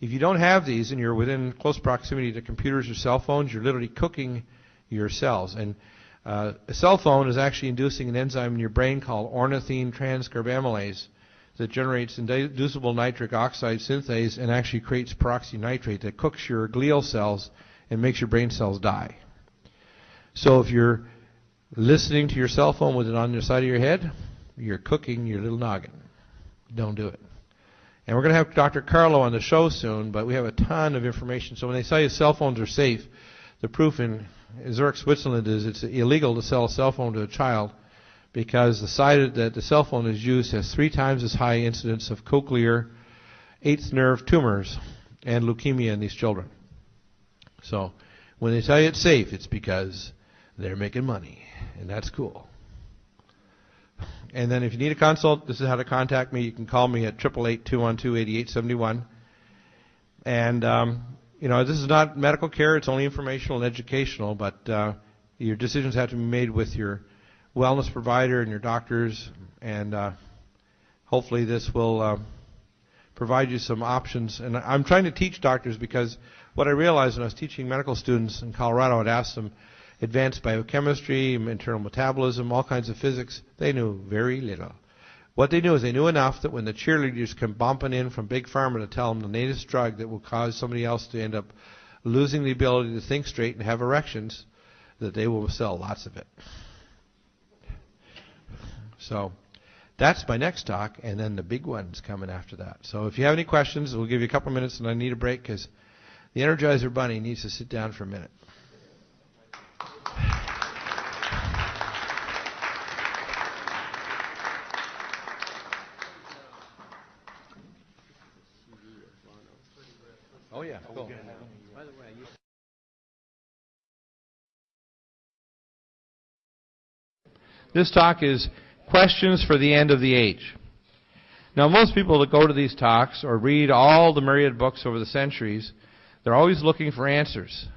If you don't have these and you're within close proximity to computers or cell phones, you're literally cooking your cells. And a cell phone is actually inducing an enzyme in your brain called ornithine transcarbamylase that generates inducible nitric oxide synthase and actually creates peroxynitrate that cooks your glial cells and makes your brain cells die. So if you're listening to your cell phone with it on the side of your head, you're cooking your little noggin. Don't do it. And we're going to have Dr. Carlo on the show soon, but we have a ton of information. So when they tell you cell phones are safe, the proof in Zurich, Switzerland is it's illegal to sell a cell phone to a child because the side that the cell phone is used has 3 times as high incidence of cochlear, 8th nerve tumors, and leukemia in these children. So when they tell you it's safe, it's because they're making money, and that's cool. And then if you need a consult, this is how to contact me. You can call me at 888-212-8871. And, this is not medical care. It's only informational and educational, but your decisions have to be made with your wellness provider and your doctors, and hopefully this will provide you some options. And I'm trying to teach doctors because what I realized when I was teaching medical students in Colorado, I'd ask them advanced biochemistry, internal metabolism, all kinds of physics. They knew very little. What they knew is they knew enough that when the cheerleaders come bumping in from Big Pharma to tell them the latest drug that will cause somebody else to end up losing the ability to think straight and have erections, that they will sell lots of it. So that's my next talk, and then the big one's coming after that. So if you have any questions, we'll give you a couple minutes, and I need a break because the Energizer Bunny needs to sit down for a minute. Oh, yeah. Cool. By the way, this talk is questions for the end of the age. Now, most people that go to these talks or read all the myriad books over the centuries, they're always looking for answers.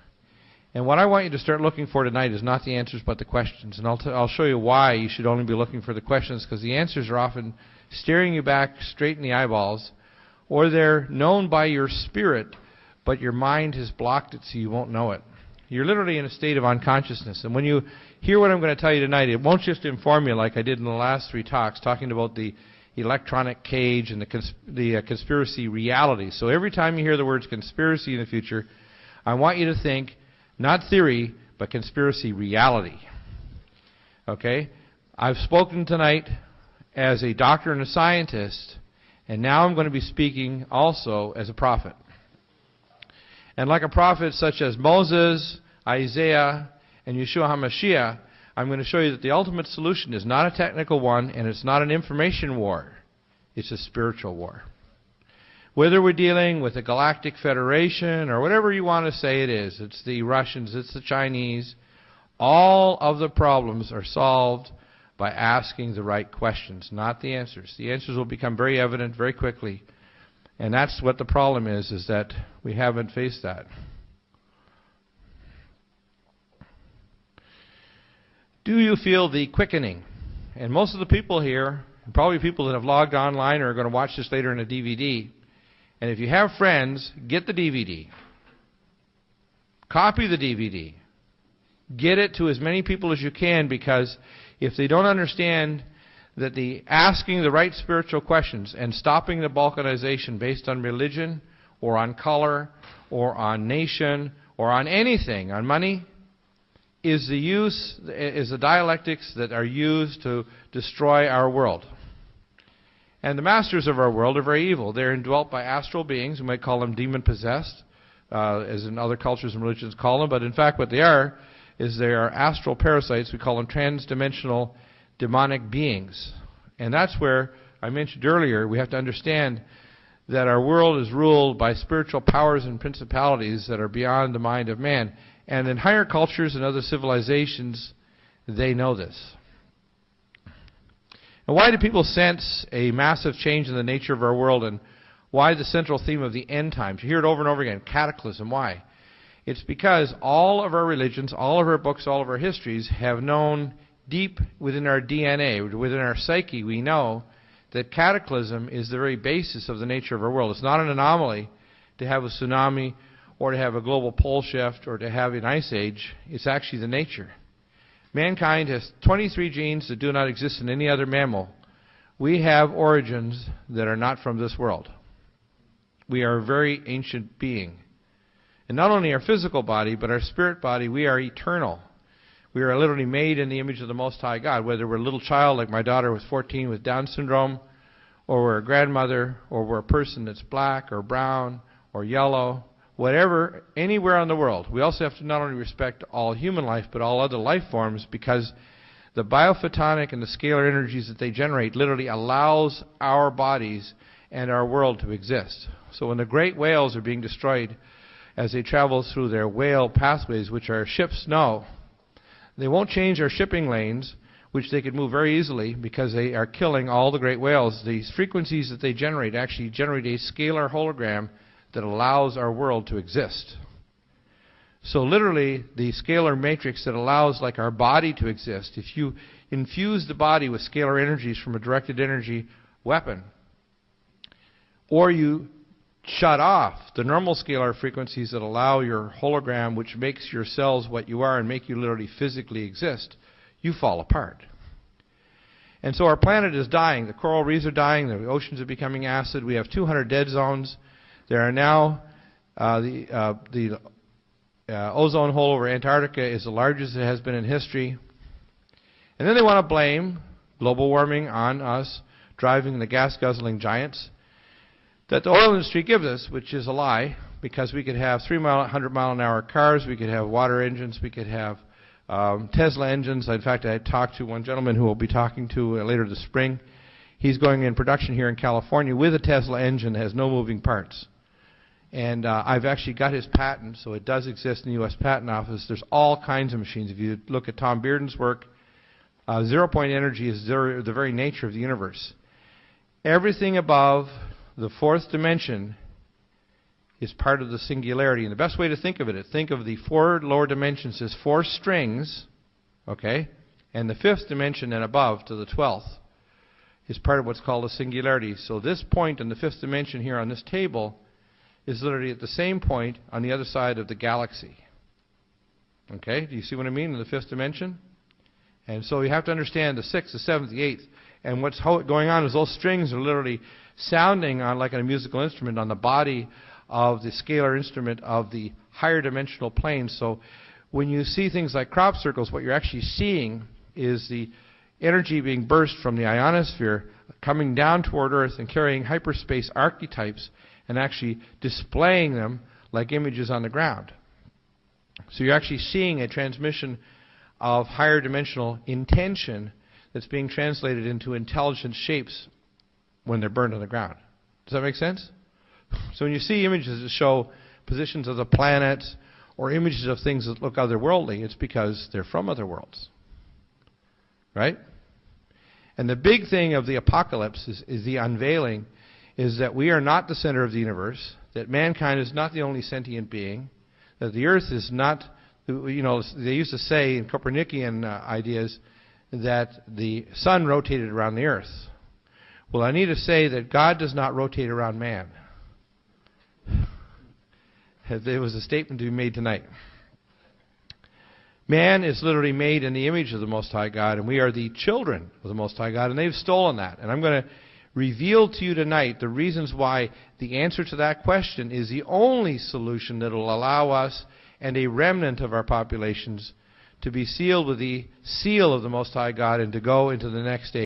And what I want you to start looking for tonight is not the answers but the questions. And I'll show you why you should only be looking for the questions, because the answers are often staring you back straight in the eyeballs, or they're known by your spirit, but your mind has blocked it so you won't know it. You're literally in a state of unconsciousness. And when you hear what I'm going to tell you tonight, it won't just inform you like I did in the last 3 talks, talking about the electronic cage and the conspiracy reality. So every time you hear the words conspiracy in the future, I want you to think, not theory, but conspiracy reality. Okay? I've spoken tonight as a doctor and a scientist, and now I'm going to be speaking also as a prophet. And like a prophet such as Moses, Isaiah, and Yeshua HaMashiach, I'm going to show you that the ultimate solution is not a technical one, and it's not an information war. It's a spiritual war. Whether we're dealing with the Galactic Federation or whatever you want to say it is, it's the Russians, it's the Chinese, all of the problems are solved by asking the right questions, not the answers. The answers will become very evident very quickly. And that's what the problem is that we haven't faced that. Do you feel the quickening? And most of the people here, and probably people that have logged online or are going to watch this later in a DVD, and if you have friends, get the DVD. Copy the DVD. Get it to as many people as you can, because if they don't understand that the asking the right spiritual questions and stopping the balkanization based on religion or on color or on nation or on anything, on money, is the dialectics that are used to destroy our world. And the masters of our world are very evil. They're indwelt by astral beings. We might call them demon-possessed, as in other cultures and religions call them. But in fact, what they are is they are astral parasites. We call them transdimensional demonic beings. And that's where I mentioned earlier, we have to understand that our world is ruled by spiritual powers and principalities that are beyond the mind of man. And in higher cultures and other civilizations, they know this. And why do people sense a massive change in the nature of our world, and why the central theme of the end times? You hear it over and over again, cataclysm. Why? It's because all of our religions, all of our books, all of our histories have known deep within our DNA, within our psyche, we know that cataclysm is the very basis of the nature of our world. It's not an anomaly. to have a tsunami or to have a global pole shift or to have an ice age. It's actually the nature. Mankind has 23 genes that do not exist in any other mammal. We have origins that are not from this world. We are a very ancient being. And not only our physical body, but our spirit body, we are eternal. We are literally made in the image of the Most High God, whether we're a little child like my daughter was 14 with Down syndrome, or we're a grandmother, or we're a person that's black or brown or yellow, whatever, anywhere in the world. We also have to not only respect all human life, but all other life forms, because the biophotonic and the scalar energies that they generate literally allows our bodies and our world to exist. So when the great whales are being destroyed as they travel through their whale pathways, which our ships know, they won't change our shipping lanes, which they could move very easily because they are killing all the great whales. These frequencies that they generate actually generate a scalar hologram that allows our world to exist. So literally, the scalar matrix that allows like our body to exist, if you infuse the body with scalar energies from a directed energy weapon, or you shut off the normal scalar frequencies that allow your hologram, which makes your cells what you are and make you literally physically exist, you fall apart. And so our planet is dying. The coral reefs are dying. The oceans are becoming acid. We have 200 dead zones. There are now the ozone hole over Antarctica is the largest it has been in history. And then they want to blame global warming on us driving the gas-guzzling giants that the oil industry gives us, which is a lie, because we could have 100-mile-an-hour cars, we could have water engines, we could have Tesla engines. In fact, I talked to one gentleman who we'll be talking to later this spring. He's going in production here in California with a Tesla engine that has no moving parts. And I've actually got his patent, so it does exist in the U.S. Patent Office. There's all kinds of machines. If you look at Tom Bearden's work, zero-point energy is the very nature of the universe. Everything above the fourth dimension is part of the singularity. And the best way to think of it, think of the four lower dimensions as four strings, okay? And the fifth dimension and above to the 12th is part of what's called a singularity. So this point in the fifth dimension here on this table is literally at the same point on the other side of the galaxy. Okay? Do you see what I mean in the fifth dimension? And so you have to understand the sixth, the seventh, the eighth. And what's going on is those strings are literally sounding on like a musical instrument on the body of the scalar instrument of the higher dimensional plane. So when you see things like crop circles, what you're actually seeing is the energy being burst from the ionosphere coming down toward Earth and carrying hyperspace archetypes and actually displaying them like images on the ground. So you're actually seeing a transmission of higher dimensional intention that's being translated into intelligent shapes when they're burned on the ground. Does that make sense? So when you see images that show positions of the planets or images of things that look otherworldly, it's because they're from other worlds. Right? And the big thing of the apocalypse is the unveiling, is that we are not the center of the universe, that mankind is not the only sentient being, that the earth is not, you know, they used to say in Copernican ideas that the sun rotated around the earth. Well, I need to say that God does not rotate around man. There was a statement to be made tonight. Man is literally made in the image of the Most High God, and we are the children of the Most High God, and they've stolen that. And I'm going to reveal to you tonight the reasons why the answer to that question is the only solution that will allow us and a remnant of our populations to be sealed with the seal of the Most High God and to go into the next age.